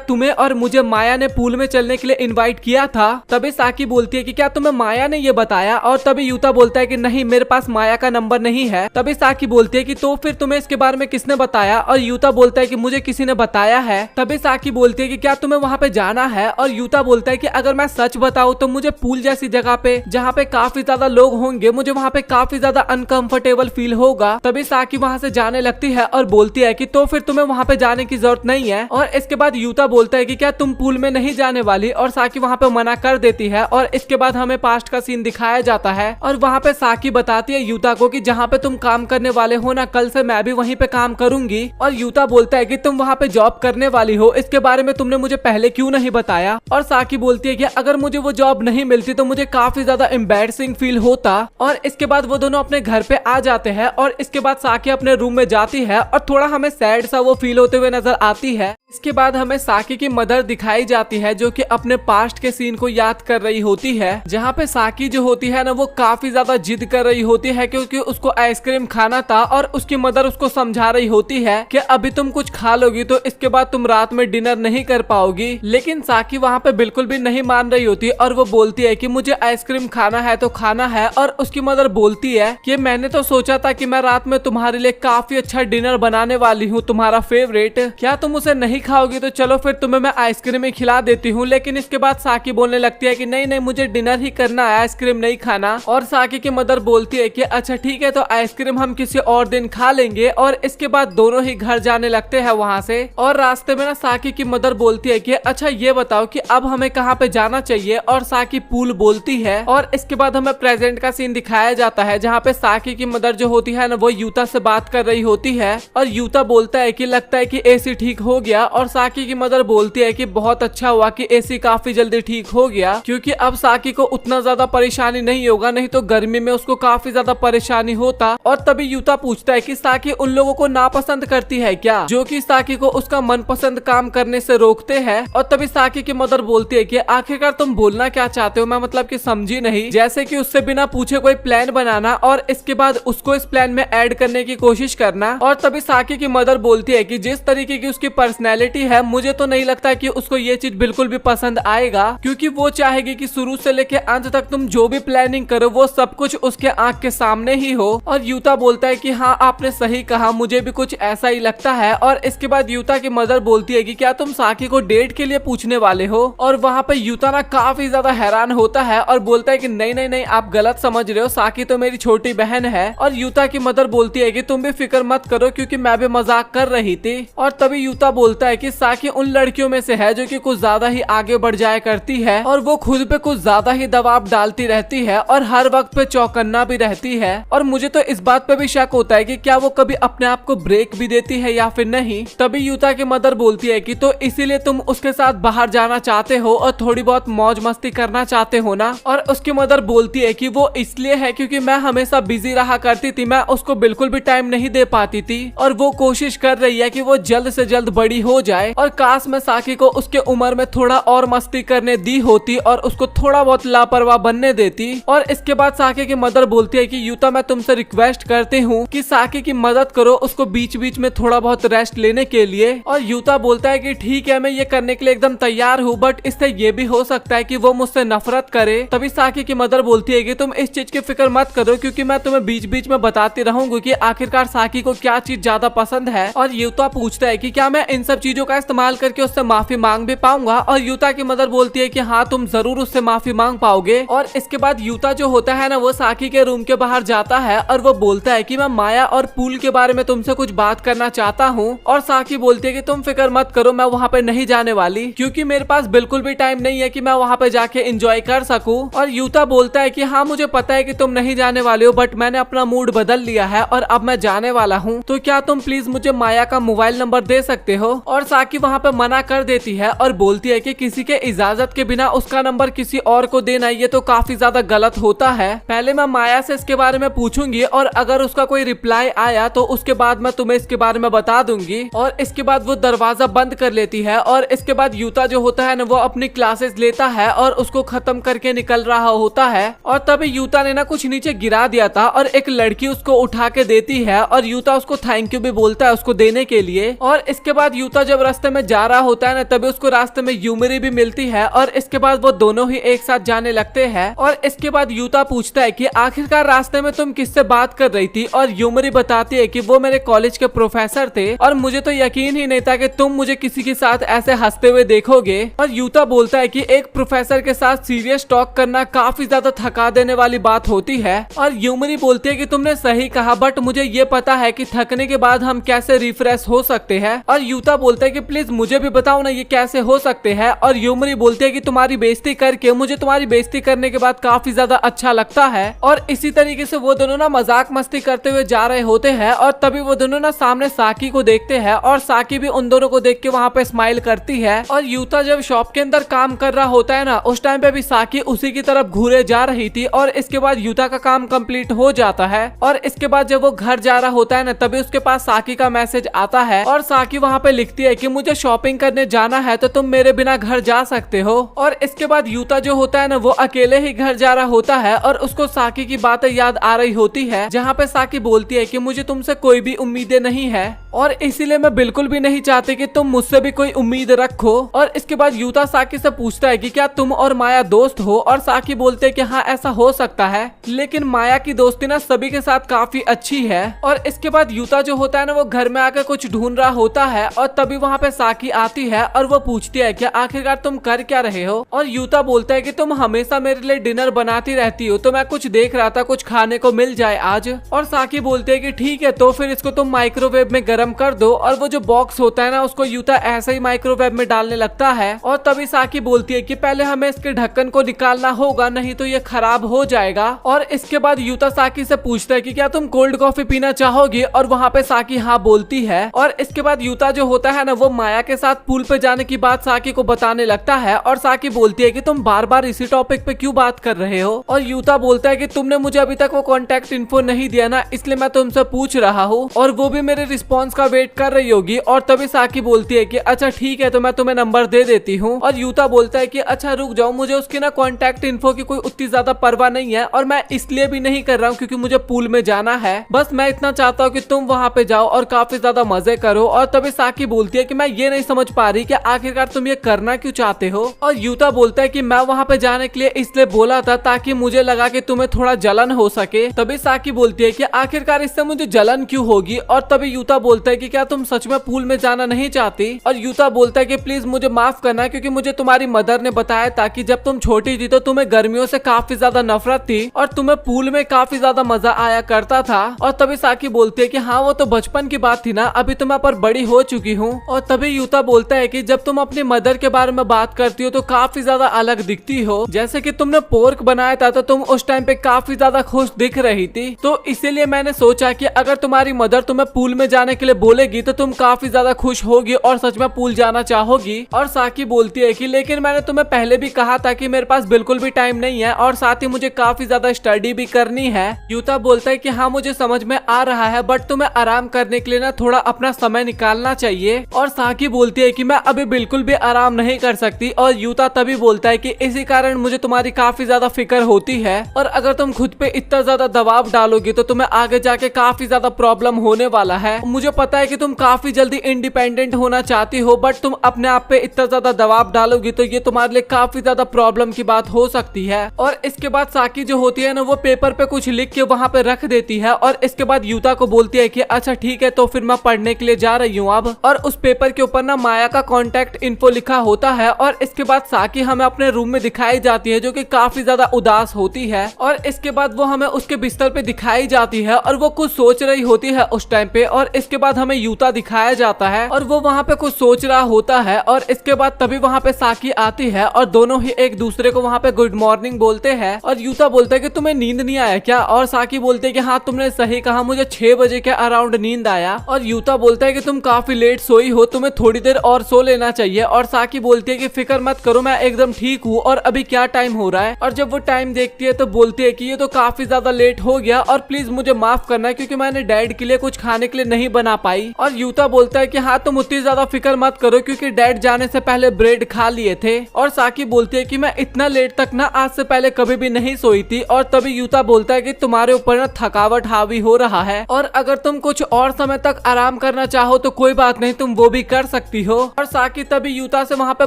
तुम्हें और मुझे माया ने पूल में चलने के लिए इनवाइट किया था? तभी साकी बोलती है कि क्या तुम्हें माया ने ये बताया? और तभी यूता बोलता है कि नहीं, मेरे पास माया का नंबर नहीं है। तभी साकी बोलती है कि तो फिर तुम्हें इसके बारे में किसने बताया? और यूता बोलता है कि मुझे किसी ने बताया है। तभी साकी बोलती है कि क्या तुम्हें वहाँ पे जाना है? और यूता बोलता है कि अगर मैं सच बताऊँ तो मुझे पूल जैसी जगह पे जहाँ पे काफी ज्यादा लोग होंगे, मुझे वहाँ पे काफी ज्यादा अनकंफर्टेबल फील होगा। तभी साकी वहाँ से जाने लगती है और बोलती है कि तो फिर तुम्हें वहाँ पे जाने की जरूरत नहीं है। और इसके बाद यूता बोलता है कि क्या तुम पूल में नहीं जाने वाली? और साकी वहाँ पे मना कर देती है। और इसके बाद हमें पास्ट का सीन दिखाया जाता है और वहाँ पे साकी बताती है यूता को कि जहाँ पे तुम काम करने वाले हो ना, कल से मैं भी वहीं पे काम करूंगी। और यूता बोलता है कि तुम वहाँ पे जॉब करने वाली हो, इसके बारे में तुमने मुझे पहले क्यों नहीं बताया? और साकी बोलती है कि अगर मुझे वो जॉब नहीं मिलती तो मुझे काफी ज्यादा एम्बैरसिंग फील होता। और इसके बाद वो दोनों अपने घर पे आ जाते हैं और इसके बाद साकी अपने रूम में जाती है और थोड़ा हमें सैड सा वो फील होते हुए नजर आती है। इसके बाद हमें साकी की मदर दिखाई जाती है जो कि अपने पास्ट के सीन को याद कर रही होती है, जहाँ पे साकी जो होती है ना वो काफी ज्यादा जिद कर रही होती है क्योंकि उसको आइसक्रीम खाना था। और उसकी मदर उसको समझा रही होती है कि अभी तुम कुछ खा लोगी तो इसके बाद तुम रात में डिनर नहीं कर पाओगी। लेकिन साकी वहाँ पे बिल्कुल भी नहीं मान रही होती और वो बोलती है कि मुझे आइसक्रीम खाना है तो खाना है। और उसकी मदर बोलती है कि मैंने तो सोचा था कि मैं रात में तुम्हारे लिए काफी अच्छा डिनर बनाने वाली हूँ, तुम्हारा फेवरेट, क्या तुम उसे नहीं खाओगी? तो चलो फिर तुम्हें मैं आइसक्रीम ही खिला देती हूँ। लेकिन इसके बाद साकी बोलने लगती है कि नहीं नहीं, मुझे डिनर ही करना है, आइसक्रीम नहीं खाना। और साकी की मदर बोलती है कि अच्छा ठीक है, तो आइसक्रीम हम किसी और दिन खा लेंगे। और इसके बाद दोनों ही घर जाने लगते हैं वहाँ से। और रास्ते में ना साकी की मदर बोलती है कि अच्छा ये बताओ कि अब हमें कहाँ पे जाना चाहिए? और साकी पूल बोलती है। और इसके बाद हमें प्रेजेंट का सीन दिखाया जाता है जहाँ पे साकी की मदर जो होती है ना वो यूता से बात कर रही होती है। और यूता बोलता है कि लगता है कि एसी ठीक हो गया। और साकी की मदर बोलती है कि बहुत अच्छा हुआ कि एसी काफी जल्दी ठीक हो गया, क्योंकि अब साकी को उतना ज्यादा परेशानी नहीं होगा, नहीं तो गर्मी में उसको काफी ज्यादा परेशानी होता। और तभी यूता पूछता है कि साकी उन लोगों को नापसंद करती है क्या, जो कि साकी को उसका मनपसंद काम करने से रोकते हैं। और तभी साकी की मदर बोलती है कि आखिरकार तुम बोलना क्या चाहते हो? मैं मतलब कि समझी नहीं। जैसे कि उससे बिना पूछे कोई प्लान बनाना और इसके बाद उसको इस प्लान में ऐड करने की कोशिश करना। और तभी साकी की मदर बोलती है कि जिस तरीके की उसकी पर्सनैलिटी है, मुझे तो नहीं लगता कि उसको ये चीज बिल्कुल भी पसंद आएगा, क्योंकि वो चाहेगी कि शुरू से लेके अंत तक तुम जो भी प्लानिंग करो वो सब कुछ उसके आंख के सामने ही हो। और यूता बोलता है कि हाँ आपने सही कहा, मुझे भी कुछ ऐसा ही लगता है। और इसके बाद यूता की मदर बोलती है कि क्या तुम साकी को डेट के लिए पूछने वाले हो? और वहाँ पे यूता ना काफी ज्यादा हैरान होता है और बोलता है कि नहीं नहीं नहीं, आप गलत समझ रहे हो, साकी तो मेरी छोटी बहन है। और यूता की मदर बोलती है कि तुम भी फिक्र मत करो, क्योंकि मैं भी मजाक कर रही थी। और तभी यूता बोलता है कि साकी उन लड़कियों में से है जो कि कुछ ज्यादा ही आगे बढ़ जाया करती है और वो खुद पे कुछ ज्यादा ही दबाव डालती रहती है और हर वक्त पे चौकन्ना भी रहती है। और मुझे तो इस बात पे भी शक होता है कि क्या वो कभी अपने आप को ब्रेक भी देती है या फिर नहीं। तभी यूता की मदर बोलती है कि तो इसीलिए तुम उसके साथ बाहर जाना चाहते हो और थोड़ी बहुत मौज मस्ती करना चाहते हो ना। और उसकी मदर बोलती है कि वो इसलिए है क्योंकि मैं हमेशा बिजी रहा करती थी, मैं उसको बिल्कुल भी टाइम नहीं दे पाती थी और वो कोशिश कर रही है कि वो जल्द से जल्द बड़ी हो जाए। और काश मैं साकी को उसके उम्र में थोड़ा और मस्ती करने दी होती और उसको थोड़ा बहुत लापरवाह बनने देती। और इसके बाद साकी की मदर बोलती है कि यूता मैं तुमसे रिक्वेस्ट करती हूँ कि साकी की मदद करो, उसको बीच बीच में थोड़ा बहुत रेस्ट लेने के लिए। और यूता बोलता है कि ठीक है, मैं ये करने के लिए एकदम तैयार हूँ, बट इससे ये भी हो सकता है कि वो मुझसे नफरत करे। तभी साकी की मदर बोलती है कि तुम इस चीज की फिक्र मत करो, क्योंकि मैं तुम्हें बीच बीच में बताती रहूंगी कि आखिरकार साकी को क्या चीज ज्यादा पसंद है। और यूता पूछता है कि क्या मैं इन सब चीजों का इस्तेमाल करके उससे माफी मांग भी पाऊंगा? और यूता की मदर बोलती है कि हाँ तुम जरूर उससे माफी मांग पाओगे। और इसके बाद यूता जो होता है ना वो साकी के रूम के बाहर जाता है और वो बोलता है कि मैं माया और पूल के बारे में तुमसे कुछ बात करना चाहता हूँ। और साकी बोलती है कि तुम फिक्र मत करो, मैं वहाँ पे नहीं जाने वाली, क्योंकि मेरे पास बिल्कुल भी टाइम नहीं है कि मैं वहाँ पे जाके एंजॉय कर सकूँ। और यूता बोलता है कि हाँ मुझे पता है कि तुम नहीं जाने वाले हो, बट मैंने अपना मूड बदल लिया है और अब मैं जाने वाला हूँ, तो क्या तुम प्लीज मुझे माया का मोबाइल नंबर दे सकते हो? और साकी वहाँ पे मना कर देती है और बोलती है कि किसी के इजाजत के बिना उसका नंबर किसी और को देना ये तो काफी ज्यादा गलत होता है। पहले मैं माया से इसके बारे में पूछूंगी और अगर उसका कोई रिप्लाई आया तो उसके बाद मैं तुम्हें इसके बारे में बता दूंगी। और इसके बाद वो दरवाजा बंद कर लेती है और इसके बाद यूता जो होता है ना वो अपनी क्लासेस लेता है और उसको खत्म करके निकल रहा होता है और तभी यूता ने ना कुछ नीचे गिरा दिया था और एक लड़की उसको उठा के देती है और यूता उसको थैंक यू भी बोलता है उसको देने के लिए। और इसके बाद यूता जब रास्ते में जा रहा होता है ना तभी उसको रास्ते में यूमरी भी मिलती है और इसके बाद वो दोनों ही एक साथ जाने लगते हैं। और इसके बाद यूता पूछता है कि आखिरकार रास्ते में तुम किससे बात कर रही थी और यूमरी बताती है कि वो मेरे कॉलेज के प्रोफेसर थे और मुझे तो यकीन ही नहीं था कि तुम मुझे किसी के साथ ऐसे हंसते हुए देखोगे। और यूता बोलता है कि एक प्रोफेसर के साथ सीरियस टॉक करना काफी ज्यादा थका देने वाली बात होती है। और यूमरी बोलती है कि तुमने सही कहा बट मुझे ये पता है कि थकने के बाद हम कैसे रिफ्रेश हो सकते हैं। और यूता बोलता है कि प्लीज मुझे भी बताओ ना ये कैसे हो सकते हैं। और यूमरी बोलती है कि तुम्हारी बेइज्जती करके मुझे तुम्हारी बेइज्जती करने के बाद काफी ज्यादा अच्छा लगता है। और इसी तरीके से वो दोनों ना मजाक मस्ती करते हुए जा रहे होते हैं और तभी वो दोनों ना सामने साकी को देखते हैं और साकी भी उन दोनों को देख के वहाँ पे स्माइल करती है। और यूता जब शॉप के अंदर काम कर रहा होता है ना उस टाइम पे भी साकी उसी की तरफ घूरे जा रही थी। और इसके बाद यूता का काम कंप्लीट हो जाता है और इसके बाद जब वो घर जा रहा होता है ना तभी उसके पास साकी का मैसेज आता है और साकी वहाँ पे लिखती है कि मुझे शॉपिंग करने जाना है तो तुम मेरे बिना घर जा सकते हो। और इसके बाद यूता जो होता है ना वो अकेले ही घर जा रहा होता है और उसको साकी की बातें याद आ रही होती है जहाँ पे साकी बोलती है कि मुझे तुमसे कोई भी उम्मीदें नहीं है और इसीलिए मैं बिल्कुल भी नहीं चाहती कि तुम मुझसे भी कोई उम्मीद रखो। और इसके बाद यूता साकी से पूछता है कि क्या तुम और माया दोस्त हो और साकी बोलते हैं कि हाँ ऐसा हो सकता है लेकिन माया की दोस्ती ना सभी के साथ काफी अच्छी है। और इसके बाद यूता जो होता है ना वो घर में आकर कुछ ढूंढ रहा होता है और तभी वहाँ पे साकी आती है और वो पूछती है कि आखिरकार तुम कर क्या रहे हो। और यूता बोलता है कि तुम हमेशा मेरे लिए डिनर बनाती रहती हो तो मैं कुछ देख रहा था कुछ खाने को मिल जाए आज। और साकी बोलते है कि ठीक है तो फिर इसको तुम माइक्रोवेव में गर्म कर दो। और वो जो बॉक्स होता है ना उसको यूता ऐसे ही माइक्रोवेव में डालने लगता है और तभी साकी बोलती है कि पहले हमें इसके ढक्कन को निकालना होगा नहीं तो ये खराब हो जाएगा। और इसके बाद यूता साकी से पूछता है कि क्या तुम कोल्ड कॉफी पीना चाहोगी और वहाँ पे साकी हाँ बोलती है। और इसके बाद यूता जो होता है ना वो माया के साथ पूल पे जाने की बात साकी को बताने लगता है और साकी बोलती है कि तुम बार बार इसी टॉपिक पे क्यों बात कर रहे हो। और यूता बोलता है कि तुमने मुझे अभी तक वो कॉन्टेक्ट इन्फो नहीं दिया ना इसलिए मैं तुमसे पूछ रहा हूँ और वो भी मेरे रिस्पॉन्स का वेट कर रही होगी। और तभी साकी बोलती है कि अच्छा ठीक है तो मैं तुम्हें नंबर दे देती हूँ। और यूता बोलता है कि अच्छा रुक जाओ मुझे उसकी ना कॉन्टेक्ट इन्फो की कोई उतनी ज्यादा परवाह नहीं है और मैं इसलिए भी नहीं कर रहा हूँ क्योंकि मुझे पूल में जाना है, बस मैं इतना चाहता हूँ कि तुम वहाँ पे जाओ और काफी ज्यादा मजे करो। और तभी साकी बोलती है कि मैं ये नहीं समझ पा रही कि आखिरकार तुम ये करना क्यों चाहते हो। और यूता बोलता है कि मैं वहाँ पे जाने के लिए इसलिए बोला था ताकि मुझे लगा कि तुम्हें थोड़ा जलन हो सके। तभी साकी बोलती है कि आखिरकार इससे मुझे जलन क्यों होगी। और तभी यूता बोलता है कि क्या तुम सच में पूल में जाना नहीं चाहती। और यूता बोलता है कि प्लीज मुझे माफ करना क्योंकि मुझे तुम्हारी मदर ने बताया था कि जब तुम छोटी थी तो तुम्हें गर्मियों से काफी ज्यादा नफरत थी और तुम्हें पूल में काफी ज्यादा मजा आया करता था। और तभी साकी बोलती है कि हाँ वो तो बचपन की बात थी ना, अभी तो मैं पर बड़ी हो चुकी हूँ। और तभी यूता बोलता है कि जब तुम अपनी मदर के बारे में बात करती हो तो काफी ज्यादा अलग दिखती हो, जैसे कि तुमने पोर्क बनाया था तो तुम उस टाइम पे काफी ज्यादा खुश दिख रही थी। तो इसीलिए मैंने सोचा कि अगर तुम्हारी मदर तुम्हें पूल में जाने के लिए बोलेगी तो तुम काफी ज्यादा खुश होगी और सच में पूल जाना चाहोगी। और साकी बोलती है कि लेकिन मैंने तुम्हें पहले भी कहा था कि मेरे पास बिल्कुल भी टाइम नहीं है और साथ ही मुझे काफी ज्यादा स्टडी भी करनी है। यूता बोलता है कि हाँ मुझे समझ में आ रहा है बट तुम्हें आराम करने के लिए ना थोड़ा अपना समय निकालना चाहिए। और साकी बोलती है कि मैं अभी बिल्कुल भी आराम नहीं कर सकती। और यूता तभी बोलता है कि इसी कारण मुझे तुम्हारी काफी ज्यादा फिक्र होती है और अगर तुम खुद पे इतना ज्यादा दबाव डालोगी तो तुम्हें आगे जाके काफी ज्यादा प्रॉब्लम होने वाला है। मुझे पता है कि तुम काफी जल्दी इंडिपेंडेंट होना चाहती हो बट तुम अपने आप पे इतना ज्यादा दबाव डालोगी तो ये तुम्हारे लिए काफी ज्यादा प्रॉब्लम की बात हो सकती है। और इसके बाद साकी जो होती है ना वो पेपर पे कुछ लिख के वहाँ पे रख देती है और इसके बाद यूता को बोलती है कि अच्छा ठीक है तो फिर मैं पढ़ने के लिए जा रही हूँ अब। और उस पेपर के ऊपर ना माया का कॉन्टेक्ट इन्फो लिखा होता है। और इसके बाद साकी हमें अपने रूम में दिखाई जाती है जो कि काफी ज्यादा उदास होती है। और इसके बाद वो हमें उसके बिस्तर पे दिखाई जाती है और वो कुछ सोच रही होती है उस टाइम पे। और इसके बाद हमें यूता दिखाया जाता है और वो वहाँ पे कुछ सोच रहा होता है। और इसके बाद तभी वहाँ पे साकी आती है और दोनों ही एक दूसरे को वहाँ पे गुड मॉर्निंग बोलते हैं। और यूता बोलता है कि तुम्हें नींद नहीं आया क्या। और साकी बोलते है कि हाँ तुमने सही कहा, मुझे 6 बजे के अराउंड नींद आया। और यूता बोलता है कि तुम काफी लेट सोई हो, तुम्हें थोड़ी देर और सो लेना चाहिए। और साकी बोलती है कि फिक्र मत करो मैं एकदम ठीक हूँ। और अभी क्या टाइम हो रहा है। और जब वो टाइम देखती है तो बोलती है कि ये तो काफी ज्यादा लेट हो गया और प्लीज मुझे माफ करना क्योंकि मैंने डैड के लिए कुछ खाने के लिए नहीं बना पाई। और यूता बोलता है कि हाँ तुम उतनी ज्यादा फिक्र मत करो क्योंकि डैड जाने से पहले ब्रेड खा लिए लिए थे। और साकी बोलती है कि मैं इतना लेट तक ना आज से पहले कभी भी नहीं सोई थी। और तभी यूता बोलता है कि तुम्हारे ऊपर ना थकावट हावी हो रहा है और अगर तुम कुछ और समय तक आराम करना चाहो तो कोई बात नहीं, तुम वो भी कर सकती हो। और साकी तभी यूता से वहाँ पे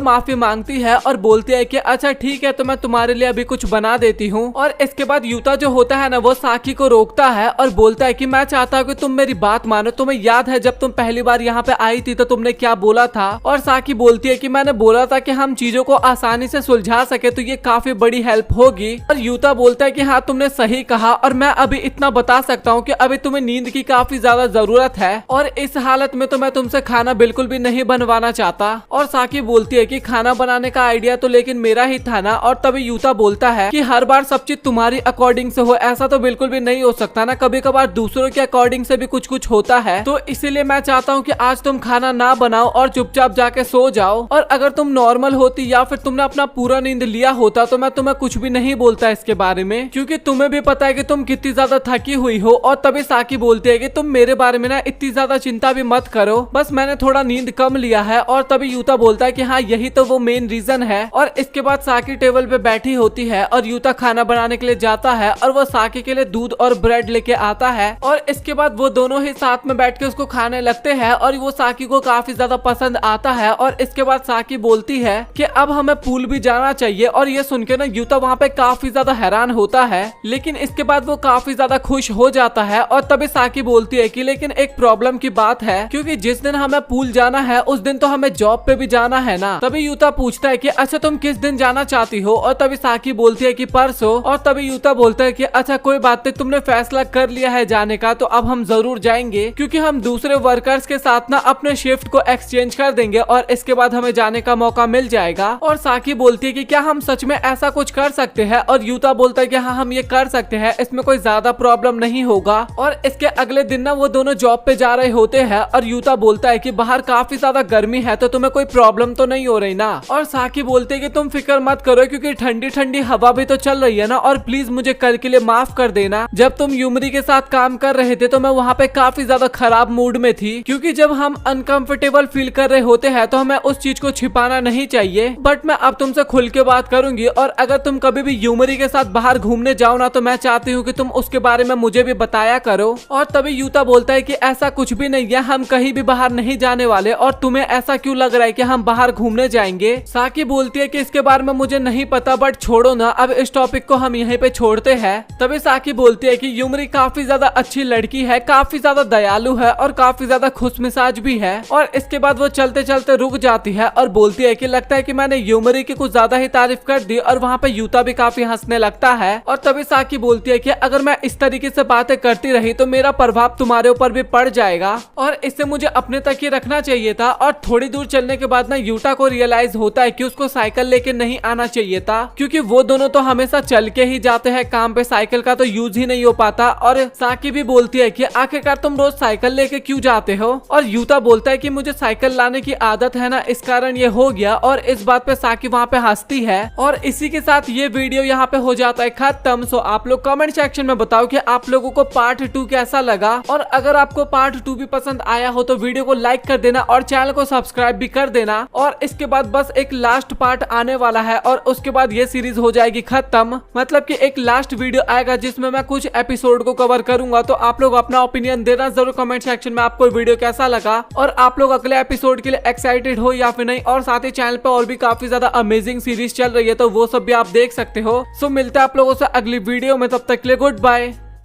माफी मांगती है और बोलती है कि अच्छा ठीक है, तो मैं तुम्हारे लिए अभी कुछ बना देती हूँ। और इसके बाद यूता जो होता है ना वो साकी को रोकता है और बोलता है कि मैं चाहता हूँ कि तुम मेरी बात मानो। तुम्हें याद है जब तुम पहली बार यहाँ पे आई थी तो तुमने क्या बोला था? और साकी बोलती है कि मैंने बोला था कि हम चीजों को आसानी से सुलझा सके तो ये काफी बड़ी हेल्प होगी। और यूता बोलता है कि हाँ तुमने सही कहा और मैं अभी इतना बता सकता हूँ कि अभी तुम्हें नींद की काफी ज्यादा जरूरत है और इस हालत में तो मैं तुमसे खाना बिल्कुल भी नहीं बनवाना चाहता। और साकी बोलती है कि खाना बनाने का आइडिया तो लेकिन मेरा ही था ना। और तभी यूता बोलता है कि हर बार सब चीज तुम्हारी अकॉर्डिंग से हो ऐसा तो बिल्कुल भी नहीं हो सकता ना, कभी कभार दूसरों के अकॉर्डिंग से भी कुछ कुछ होता है। तो इसीलिए मैं चाहता हूँ कि आज तुम खाना ना बनाओ और चुपचाप जाके सो जाओ। और अगर तुम नॉर्मल होती या फिर तुमने अपना पूरा नींद लिया होता तो मैं तुम्हें कुछ भी नहीं बोलता इसके बारे में, क्योंकि तुम्हें भी पता है कि तुम कितनी ज्यादा थकी हुई हो। और तभी साकी बोलती है कि तुम मेरे बारे में ना इतनी ज्यादा चिंता भी मत करो, बस मैंने थोड़ा नींद कम लिया है। और तभी यूता बोलता है कि हाँ यही तो वो मेन रीजन है। और इसके बाद साकी टेबल पे बैठी होती है और यूता खाना बनाने के लिए जाता है और वो साकी के लिए दूध और ब्रेड लेके आता है। और इसके बाद वो दोनों ही साथ में बैठ के उसको खाने लगते हैं और वो साकी को काफी ज्यादा पसंद आता है। और इसके बाद साकी बोलती है कि अब हमें पूल भी जाना चाहिए। और ये सुन के ना यूता वहाँ पे काफी ज्यादा हैरान होता है, लेकिन इसके बाद वो काफी ज्यादा खुश हो जाता है। और तभी साकी बोलती है कि लेकिन एक प्रॉब्लम की बात है, क्योंकि जिस दिन हमें पूल जाना है उस दिन तो हमें जॉब पे भी जाना है ना। तभी यूता पूछता है कि अच्छा तुम किस दिन जाना चाहती हो? और तभी साकी बोलती है कि परसों। और तभी यूता बोलता है कि अच्छा कोई बात नहीं, तुमने फैसला कर लिया है जाने का तो अब हम जरूर जाएंगे, क्योंकि हम दूसरे वर्कर्स के साथ ना अपने शिफ्ट को एक्सचेंज कर देंगे और इसके बाद हमें जाने का मौका मिल जाएगा। और साकी बोलती है कि क्या हम सच में ऐसा कुछ कर सकते हैं? और यूता बोलता है कि हाँ हम ये कर सकते हैं, इसमें कोई ज्यादा प्रॉब्लम नहीं होगा। और इसके अगले दिन ना वो दोनों जॉब पे जा रहे होते हैं और यूता बोलता है कि बाहर काफी ज्यादा गर्मी है तो तुम्हें कोई प्रॉब्लम तो नहीं हो रही ना? और साकी बोलते है कि तुम फिक्र मत करो, क्योंकि ठंडी ठंडी हवा भी तो चल रही है ना। और प्लीज मुझे कल के लिए माफ कर देना, जब तुम यूमरी के साथ काम कर रहे थे तो मैं वहाँ पे काफी ज्यादा खराब मूड में थी, क्योंकि जब हम अनकंफर्टेबल फील कर रहे होते हैं तो हमें उस चीज को छिपाना नहीं चाहिए। बट मैं अब तुमसे खुल के बात करूंगी और अगर तुम कभी भी यूमरी के साथ बाहर घूमने जाओ ना तो मैं चाहती हूँ कि तुम उसके बारे में मुझे भी बताया करो। और तभी यूता बोलता है कि ऐसा कुछ भी नहीं है, हम कहीं भी बाहर नहीं जाने वाले। और तुम्हें ऐसा क्यों लग रहा है कि हम बाहर घूमने जाएंगे? साकी बोलती है कि इसके बारे में मुझे नहीं पता, बट छोड़ो ना, अब इस टॉपिक को हम यहीं पे छोड़ते हैं। तभी साकी बोलती है कि यूमरी काफी ज्यादा अच्छी लड़की है, काफी ज्यादा दयालु है और काफी ज्यादा खुशमिजाज भी है। और इसके बाद वो चलते चलते रुक जाती है और बोलती है कि लगता है कि मैंने यूमरी की कुछ ज्यादा ही तारीफ कर दी। और वहाँ पे यूता भी काफी हंसने लगता है। और तभी साकी बोलती है कि अगर मैं इस तरीके से बातें करती रही तो मेरा प्रभाव तुम्हारे ऊपर भी पड़ जाएगा और इससे मुझे अपने तक ही रखना चाहिए था। और थोड़ी दूर चलने के बाद ना यूता को रियलाइज होता है कि उसको साइकिल लेके नहीं आना चाहिए था, क्योंकि वो दोनों तो हमेशा चल के ही जाते हैं काम पे, साइकिल का तो यूज ही नहीं हो पाता। और साकी भी बोलती है कि आखिरकार तुम रोज साइकिल लेके क्यों जाते हो? और यूता बोलता है कि मुझे साइकिल लाने की आदत है ना, इस कारण ये हो गया। और इस बात पे साकी वहाँ पे हंसती है। और इसी के साथ ये वीडियो यहाँ पे हो जाता है खत्म। सो आप लोग कमेंट सेक्शन में बताओ कि आप लोगों को पार्ट 2 कैसा लगा। और अगर आपको पार्ट 2 भी पसंद आया हो तो वीडियो को लाइक कर देना और चैनल को सब्सक्राइब भी कर देना। और इसके बाद बस एक लास्ट पार्ट आने वाला है और उसके बाद ये सीरीज हो जाएगी खत्म। मतलब कि एक लास्ट वीडियो आएगा जिसमें मैं कुछ एपिसोड को कवर करूंगा। तो आप लोग अपना ओपिनियन देना जरूर कमेंट सेक्शन में, आपको वीडियो कैसा लगा और आप लोग अगले एपिसोड के लिए एक्साइटेड हो या फिर नहीं। और साथ ही चैनल पे और भी काफी ज्यादा अमेजिंग सीरीज चल रही है तो वो सब भी आप देख सकते हो। सो मिलते हैं आप लोगों से अगली वीडियो में, तब तक के लिए गुड बाय।